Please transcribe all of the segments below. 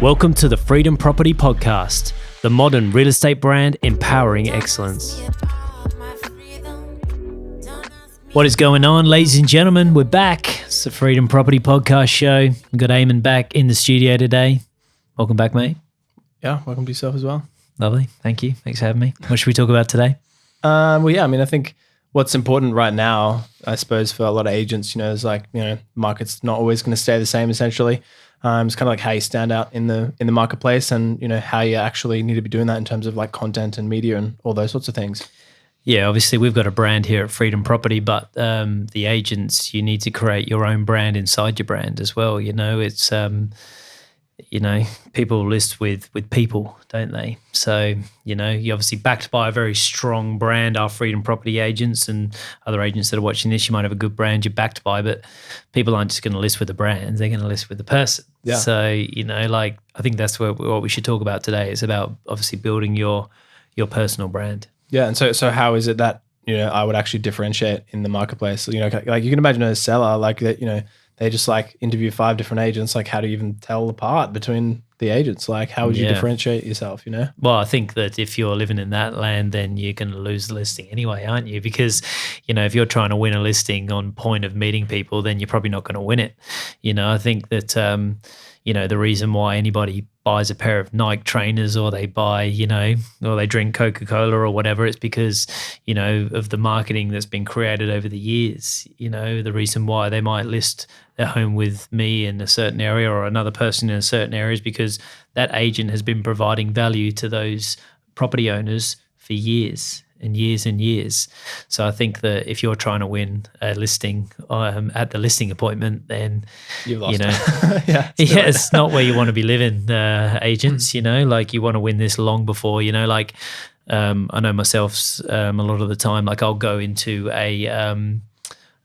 Welcome to the Freedom Property Podcast, the modern real estate brand empowering excellence. What is going on, ladies and gentlemen? We're back. It's the Freedom Property Podcast show. We've got Aimon back in the studio today. Welcome back, mate. Yeah, welcome to yourself as well. Lovely. Thank you. Thanks for having me. What should we talk about today? I think what's important right now, I suppose, for a lot of agents, is market's not always going to stay the same, essentially. It's kind of like how you stand out in the marketplace and, how you actually need to be doing that in terms of like content and media and all those sorts of things. Yeah, obviously we've got a brand here at Freedom Property, but the agents, you need to create your own brand inside your brand as well. It's, people list with people, don't they? So, you're obviously backed by a very strong brand, our Freedom Property agents and other agents that are watching this. You might have a good brand you're backed by, but people aren't just going to list with the brand. They're going to list with the person. Yeah. So, I think that's what we should talk about today. It's about obviously building your personal brand. Yeah. And so how is it that, I would actually differentiate in the marketplace? Like you can imagine a seller like that, they just like interview 5 different agents. Like, how do you even tell apart between the agents? Like, how would you differentiate yourself, Well, I think that if you're living in that land, then you're going to lose the listing anyway, aren't you? Because, if you're trying to win a listing on point of meeting people, then you're probably not going to win it. I think that, the reason why anybody buys a pair of Nike trainers or they buy, or they drink Coca-Cola or whatever, it's because, of the marketing that's been created over the years. The reason why they might list their home with me in a certain area or another person in a certain area is because that agent has been providing value to those property owners for years and years and years. So I think that if you're trying to win a listing at the listing appointment, then you've lost it's not where you want to be living, agents. You want to win this long before. I know myself. A lot of the time, like I'll go into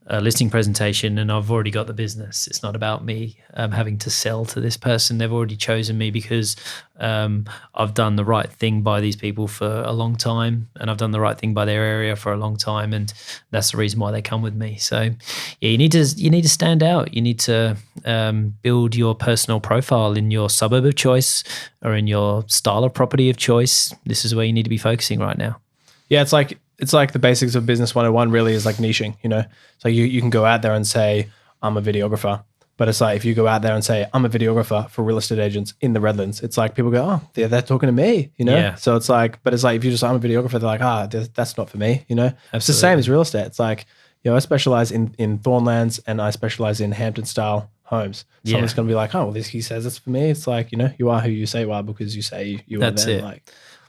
a listing presentation and I've already got the business. It's not about me having to sell to this person. They've already chosen me because I've done the right thing by these people for a long time and I've done the right thing by their area for a long time, and that's the reason why they come with me. So yeah, you need to stand out. You need to build your personal profile in your suburb of choice or in your style of property of choice. This is where you need to be focusing right now. Yeah, it's like the basics of business 101 really is like niching, So you can go out there and say, I'm a videographer. But it's like if you go out there and say, I'm a videographer for real estate agents in the Redlands, it's like people go, oh, they're talking to me, Yeah. So it's like, but it's like if you just, I'm a videographer, they're like, that's not for me, Absolutely. It's the same as real estate. It's like, I specialize in Thornlands and I specialize in Hampton style homes. Someone's going to be like, oh, well, he says it's for me. It's like, you are who you say you are because you say you are. That's it.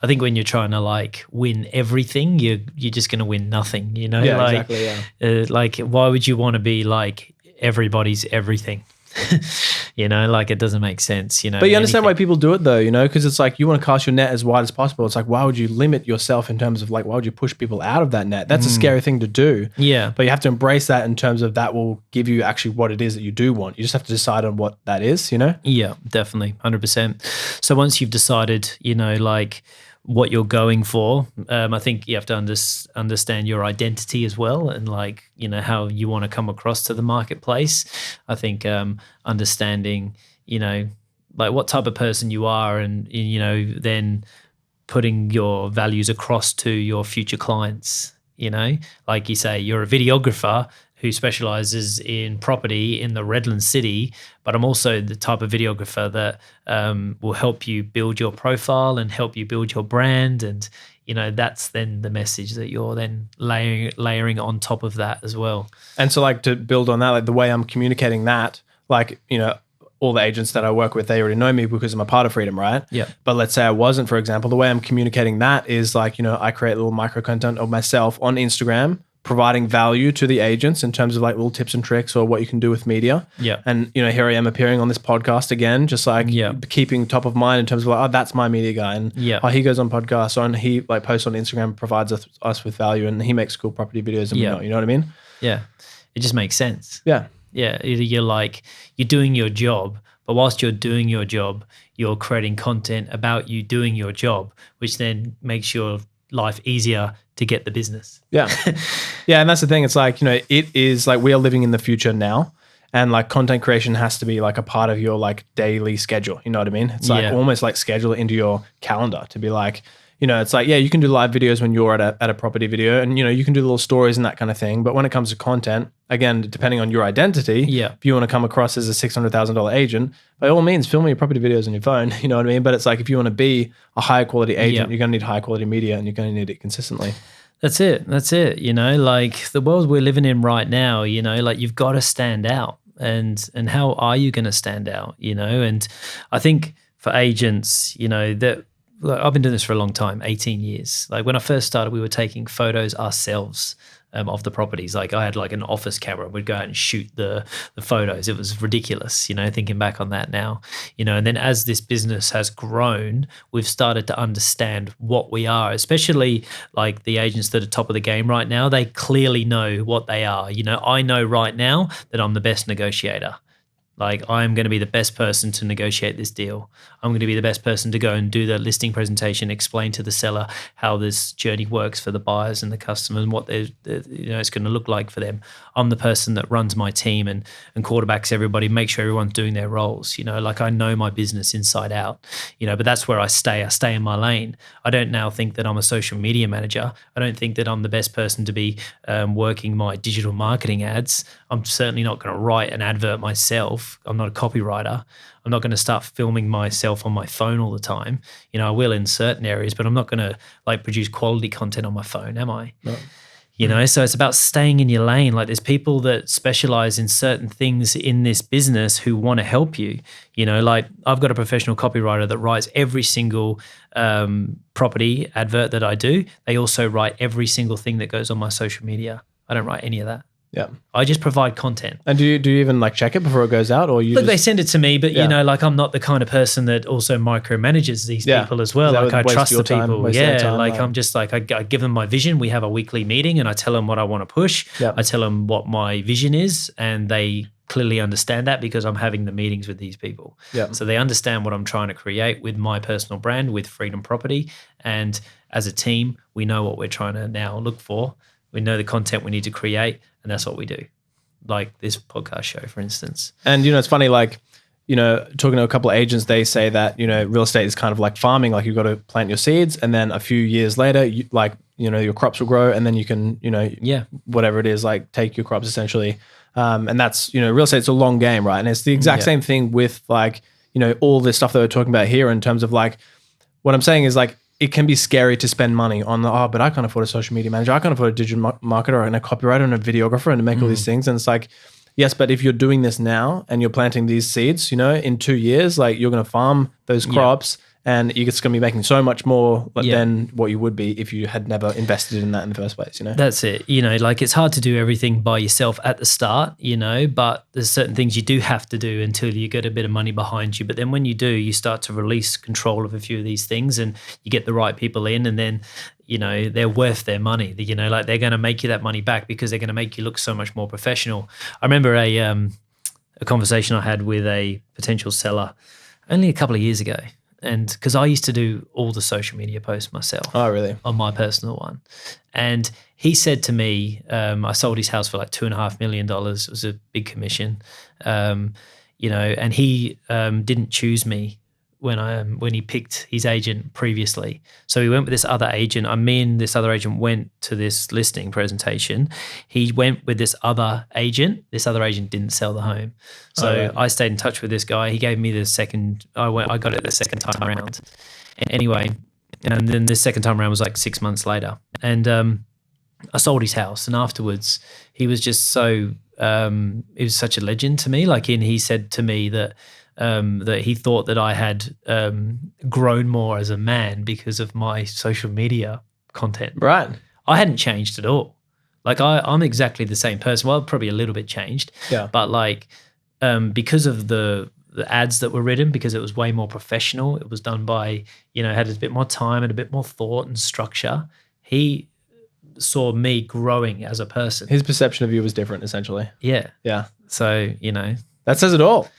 I think when you're trying to win everything, you're just going to win nothing, Yeah, exactly. Yeah. Why would you want to be like everybody's everything? It doesn't make sense, But you understand why people do it though, because it's like you want to cast your net as wide as possible. It's like, why would you limit yourself in terms of why would you push people out of that net? That's a scary thing to do. Yeah. But you have to embrace that in terms of that will give you actually what it is that you do want. You just have to decide on what that is, Yeah, definitely. 100%. So once you've decided, what you're going for, I think you have to understand your identity as well and how you want to come across to the marketplace. I think understanding, what type of person you are and, then putting your values across to your future clients, Like you say, you're a videographer who specializes in property in the Redlands City, but I'm also the type of videographer that will help you build your profile and help you build your brand. And, that's then the message that you're then layering on top of that as well. And so to build on that, the way I'm communicating that, all the agents that I work with, they already know me because I'm a part of Freedom, right? Yeah. But let's say I wasn't, for example, the way I'm communicating that is I create little micro content of myself on Instagram, providing value to the agents in terms of little tips and tricks or what you can do with media. Yeah. And, here I am appearing on this podcast again, just keeping top of mind in terms of that's my media guy. And he goes on podcasts and he posts on Instagram, provides us with value and he makes cool property videos and whatnot, you know what I mean? Yeah. It just makes sense. Yeah. Yeah. You're doing your job, but whilst you're doing your job, you're creating content about you doing your job, which then makes your life easier to get the business. Yeah. Yeah. And that's the thing. It's it is we are living in the future now. And like content creation has to be like a part of your like daily schedule. You know what I mean? It's like Yeah. almost like schedule it into your calendar to be like, you know, it's like, yeah, you can do live videos when you're at a property video, and, you know, you can do little stories and that kind of thing. But when it comes to content, again, depending on your identity, Yeah. if you want to come across as a $600,000 agent, by all means, film your property videos on your phone. You know what I mean? But it's like, if you want to be a higher quality agent, Yeah. you're going to need high quality media, and you're going to need it consistently. That's it. That's it. You know, like the world we're living in right now, you know, like you've got to stand out. And how are you going to stand out, you know? And I think for agents, you know, that like, I've been doing this for a long time, 18 years. Like when I first started, we were taking photos ourselves of the properties. Like I had like an office camera. We'd go out and shoot the photos. It was ridiculous, you know, thinking back on that now, you know. And then as this business has grown, we've started to understand what we are, especially like the agents that are top of the game right now. They clearly know what they are. You know, I know right now that I'm the best negotiator. Like I'm going to be the best person to negotiate this deal. I'm going to be the best person to go and do the listing presentation, explain to the seller how this journey works for the buyers and the customers and what you know it's going to look like for them. I'm the person that runs my team and quarterbacks everybody, make sure everyone's doing their roles. You know, like I know my business inside out. You know, but that's where I stay. I stay in my lane. I don't now think that I'm a social media manager. I don't think that I'm the best person to be working my digital marketing ads. I'm certainly not going to write an advert myself. I'm not a copywriter. I'm not going to start filming myself on my phone all the time. You know, I will in certain areas, but I'm not going to like produce quality content on my phone, am I? No. You know, so it's about staying in your lane. Like there's people that specialize in certain things in this business who want to help you. You know, like I've got a professional copywriter that writes every single property advert that I do. They also write every single thing that goes on my social media. I don't write any of that. Yeah. I just provide content. And do you even like check it before it goes out, or you Look, just, they send it to me, but Yeah. you know, like I'm not the kind of person that also micromanages these Yeah. people as well. That Like I would waste trust your the time, people. waste their Yeah, time, like like- I'm just like I give them my vision. We have a weekly meeting, and I tell them what I want to push. Yeah. I tell them what my vision is, and they clearly understand that because I'm having the meetings with these people. Yeah. So they understand what I'm trying to create with my personal brand, with Freedom Property, and as a team, we know what we're trying to now look for. We know the content we need to create, and that's what we do. Like this podcast show, for instance. And, you know, it's funny, like, you know, talking to a couple of agents, they say that, you know, real estate is kind of like farming. Like you've got to plant your seeds, and then a few years later, your crops will grow, and then you can, you know, whatever it is, like take your crops essentially. And that's, you know, real estate's a long game, right? And it's the exact same thing with like, you know, all this stuff that we're talking about here in terms of like, what I'm saying is like, it can be scary to spend money on but I can't afford a social media manager. I can't afford a digital marketer and a copywriter and a videographer and to make all these things. And it's like, yes, but if you're doing this now and you're planting these seeds, you know, in 2 years, like you're going to farm those crops and you're just going to be making so much more than what you would be if you had never invested in that in the first place, you know? That's it. You know, like it's hard to do everything by yourself at the start, you know, but there's certain things you do have to do until you get a bit of money behind you. But then when you do, you start to release control of a few of these things and you get the right people in, and then, you know, they're worth their money. You know, like they're going to make you that money back because they're going to make you look so much more professional. I remember a conversation I had with a potential seller only a couple of years ago. And because I used to do all the social media posts myself. Oh, really? On my personal one. And he said to me, I sold his house for like $2.5 million. It was a big commission, you know, and he didn't choose me when he picked his agent previously. So he went with this other agent. Me and this other agent went to this listing presentation. He went with this other agent. This other agent didn't sell the home. So I stayed in touch with this guy. He gave me the second, I got it the second time around. Anyway, and then the second time around was like 6 months later. And I sold his house. And afterwards, he was just so, he was such a legend to me. Like he said to me that he thought that I had grown more as a man because of my social media content. Right. I hadn't changed at all. Like I'm exactly the same person. Well, probably a little bit changed. Yeah. But like because of the ads that were written, because it was way more professional, it was done by, you know, had a bit more time and a bit more thought and structure. He saw me growing as a person. His perception of you was different, essentially. Yeah. Yeah. So, you know. That says it all.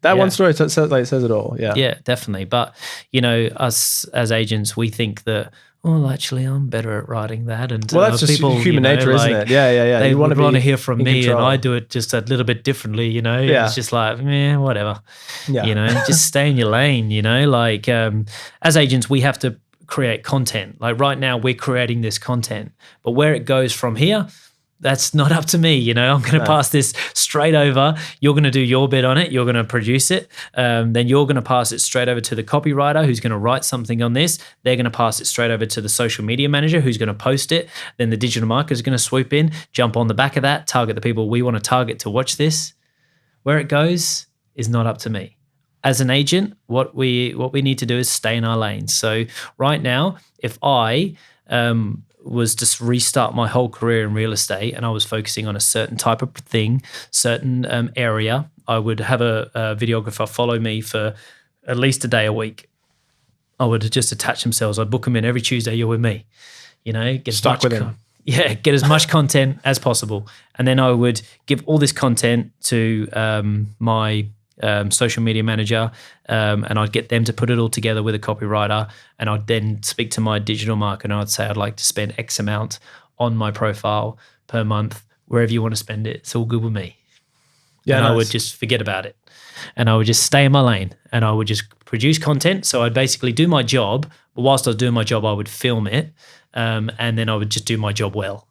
That one story says it all. Yeah. Yeah, definitely. But, you know, us as agents, we think that well, actually, I'm better at writing that. And Well, that's just people, human nature, isn't like, it? Yeah, yeah, yeah. they You want would to want to be hear from in me, and I control. do it just a little bit differently, And it's Yeah, just like, man, whatever, yeah, just stay in your lane, like, as agents, we have to create content. Like right now, we're creating this content, but where it goes from here, that's not up to me. I'm going to no, pass this straight over. You're going to do your bit on it. You're going to produce it. Then you're going to pass it straight over to the copywriter who's going to write something on this. They're going to pass it straight over to the social media manager who's going to post it. Then the digital marketer is going to swoop in, jump on the back of that, target the people we want to target to watch this. Where it goes is not up to me. As an agent, what we need to do is stay in our lanes. So right now, if I was just restart my whole career in real estate and I was focusing on a certain type of thing, certain area, I would have a videographer follow me for at least a day a week. I would just attach themselves. I'd book them in every Tuesday. You're with me, get stuck with him. Get as much content as possible. And then I would give all this content to my social media manager, and I'd get them to put it all together with a copywriter, and I'd then speak to my digital marketer and I'd say I'd like to spend X amount on my profile per month, wherever you want to spend it. It's all good with me. Yeah, and nice. I would just forget about it. And I would just stay in my lane and I would just produce content. So I'd basically do my job, but whilst I was doing my job, I would film it. And then I would just do my job well.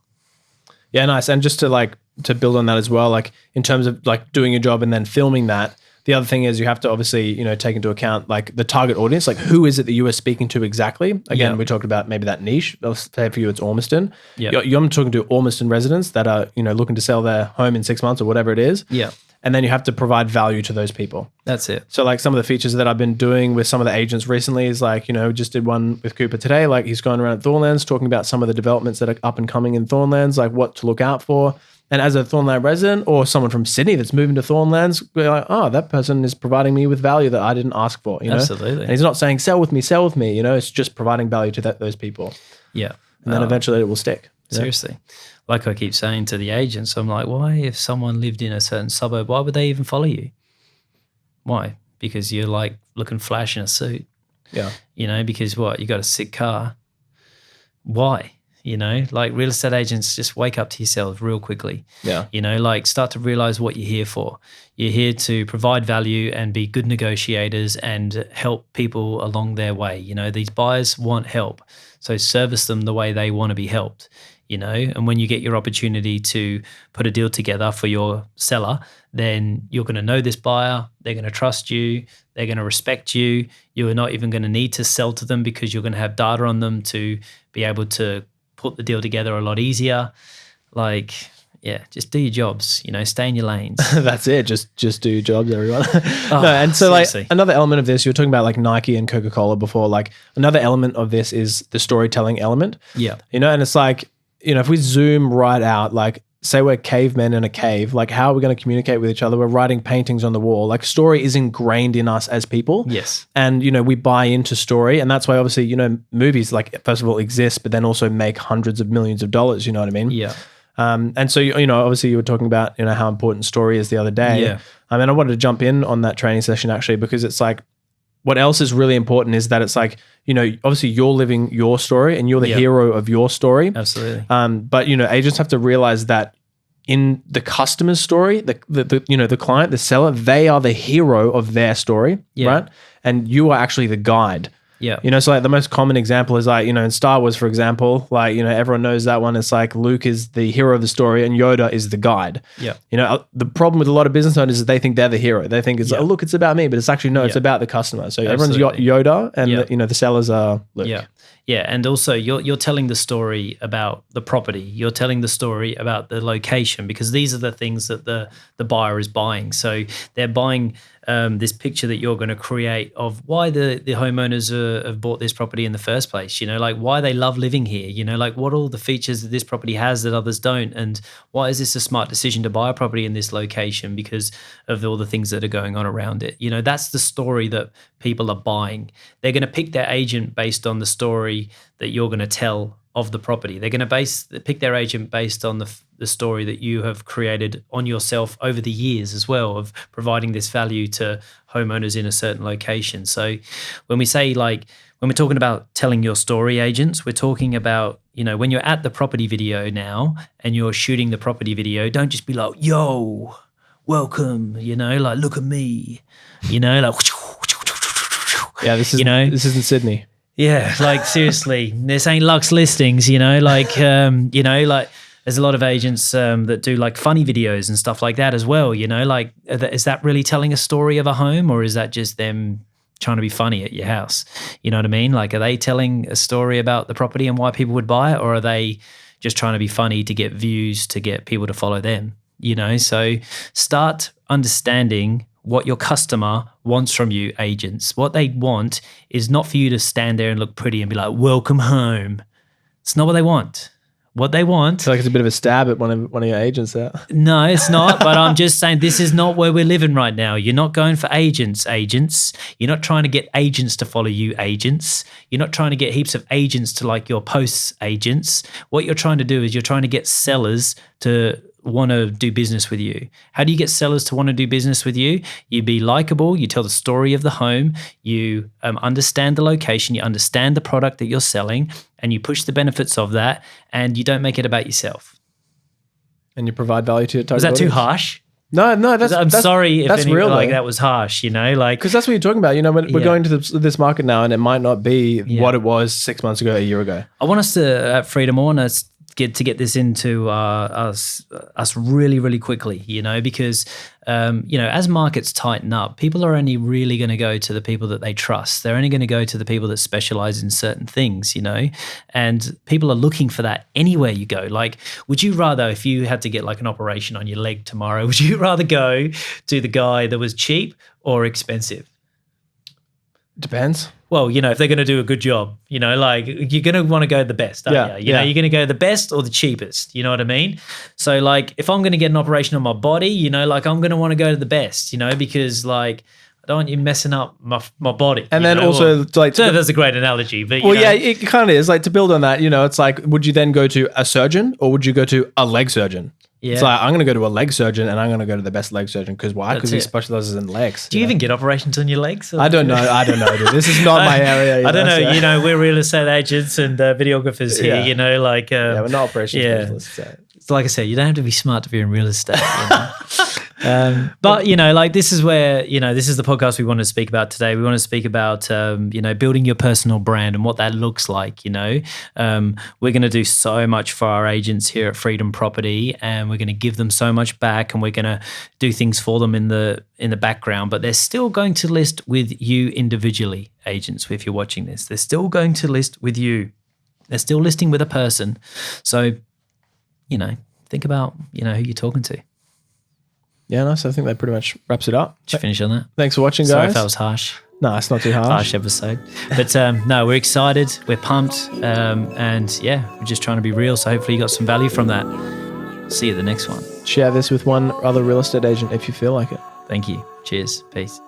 Yeah, nice. And just to build on that as well, like in terms of like doing your job and then filming that, the other thing is you have to obviously, take into account like the target audience, like who is it that you are speaking to exactly? Again, we talked about maybe that niche. Let's say for you, it's Ormiston. Yeah. You're talking to Ormiston residents that are, looking to sell their home in 6 months or whatever it is. Yeah. And then you have to provide value to those people. That's it. So like some of the features that I've been doing with some of the agents recently is like, just did one with Cooper today. Like he's going around Thornlands talking about some of the developments that are up and coming in Thornlands, like what to look out for. And as a Thornland resident or someone from Sydney that's moving to Thornlands, we're like, oh, that person is providing me with value that I didn't ask for, Absolutely. And he's not saying sell with me, it's just providing value to those people. Yeah. And then eventually it will stick. Seriously. Like I keep saying to the agents, I'm like, why, if someone lived in a certain suburb, why would they even follow you? Why? Because you're like looking flash in a suit. Yeah. Because what? You got a sick car. Why? Like real estate agents, just wake up to yourselves real quickly. Yeah. Like start to realize what you're here for. You're here to provide value and be good negotiators and help people along their way. These buyers want help. So service them the way they want to be helped. And when you get your opportunity to put a deal together for your seller, then you're going to know this buyer, they're going to trust you, they're going to respect you. You're not even going to need to sell to them because you're going to have data on them to be able to put the deal together a lot easier. Like, yeah, just do your jobs, stay in your lanes. That's it. Just do your jobs, everyone. Oh, no, and so seriously. like another element of this, you were talking about like Nike and Coca-Cola before, like another element of this is the storytelling element. Yeah. And it's like, if we zoom right out, like say we're cavemen in a cave, like how are we going to communicate with each other? We're writing paintings on the wall. Like story is ingrained in us as people. Yes. And, we buy into story. And that's why obviously, movies like first of all exist, but then also make hundreds of millions of dollars, you know what I mean? Yeah. And so, obviously you were talking about, how important story is the other day. Yeah. I mean, I wanted to jump in on that training session actually, because it's like, what else is really important is that it's like, obviously you're living your story and you're the hero of your story. Absolutely. But, agents have to realize that in the customer's story, the client, the seller, they are the hero of their story, right? And you are actually the guide. Yeah. So like the most common example is like, in Star Wars, for example, like, everyone knows that one. It's like Luke is the hero of the story and Yoda is the guide. Yeah. The problem with a lot of business owners is they think they're the hero. They think it's like, oh, look, it's about me, but it's actually, no, it's about the customer. So everyone's Yoda and the sellers are Luke. Yeah. Yeah, and also you're telling the story about the property. You're telling the story about the location, because these are the things that the buyer is buying. So they're buying this picture that you're going to create of why the homeowners have bought this property in the first place. Like why they love living here. Like what all the features that this property has that others don't, and why is this a smart decision to buy a property in this location because of all the things that are going on around it. That's the story that people are buying. They're going to pick their agent based on the story that you're going to tell of the property. They're going to pick their agent based on the story that you have created on yourself over the years as well, of providing this value to homeowners in a certain location. So when we say, like, when we're talking about telling your story, agents, we're talking about, when you're at the property video now and you're shooting the property video, don't just be like, yo, welcome, like, look at me, like, yeah, this isn't Sydney. Yeah, like, seriously, this ain't Lux Listings, like, like, there's a lot of agents that do, like, funny videos and stuff like that as well, like, is that really telling a story of a home, or is that just them trying to be funny at your house? You know what I mean? Like, are they telling a story about the property and why people would buy it, or are they just trying to be funny to get views, to get people to follow them? So start understanding what your customer wants from you, agents. What they want is not for you to stand there and look pretty and be like, welcome home. It's not what they want. What they want. It's like it's a bit of a stab at one of your agents there. No, it's not. But I'm just saying, this is not where we're living right now. You're not going for agents. You're not trying to get agents to follow you, agents. You're not trying to get heaps of agents to like your posts, agents. What you're trying to do is you're trying to get sellers to want to do business with you. How do you get sellers to want to do business with you? You be likable, you tell the story of the home, you understand the location, you understand the product that you're selling, and you push the benefits of that, and you don't make it about yourself. And you provide value to your target Was that audience. too harsh? No, I'm sorry if that's real, like though. that was harsh, like, because that's what you're talking about. We're going to this market now, and it might not be what it was 6 months ago, a year ago. I want us to at Freedom, I want us get this into us really, really quickly, because as markets tighten up, people are only really going to go to the people that they trust. They're only going to go to the people that specialize in certain things, and people are looking for that anywhere you go. Like, would you rather, if you had to get like an operation on your leg tomorrow, would you rather go to the guy that was cheap or expensive? Depends. Well, if they're going to do a good job, like, you're going to want to go the best, aren't you? You're going to go the best or the cheapest, you know what I mean? So, like, if I'm going to get an operation on my body, like, I'm going to want to go to the best, because, like, I don't want you messing up my body. And then also, like, that's a great analogy, but yeah, it kind of is. Like, to build on that, it's like, would you then go to a surgeon or would you go to a leg surgeon? Yeah. It's like, I'm going to go to a leg surgeon and I'm going to go to the best leg surgeon. Because why? Because he specializes in legs. Do you even get operations on your legs? I don't know. Dude. This is not my area. I don't know. So. We're real estate agents and videographers here, like... yeah, we're not operations specialists. So. It's like I said, you don't have to be smart to be in real estate. But, like, this is where, this is the podcast we want to speak about today. We want to speak about, building your personal brand and what that looks like, We're going to do so much for our agents here at Freedom Property, and we're going to give them so much back, and we're going to do things for them in the background, but they're still going to list with you individually, agents, if you're watching this. They're still going to list with you. They're still listing with a person. So, think about, who you're talking to. Yeah, nice. I think that pretty much wraps it up. Should finish on that. Thanks for watching, guys. Sorry if that was harsh. No, it's not too harsh. Harsh episode. But no, we're excited. We're pumped. And yeah, we're just trying to be real. So hopefully you got some value from that. See you at the next one. Share this with one other real estate agent if you feel like it. Thank you. Cheers. Peace.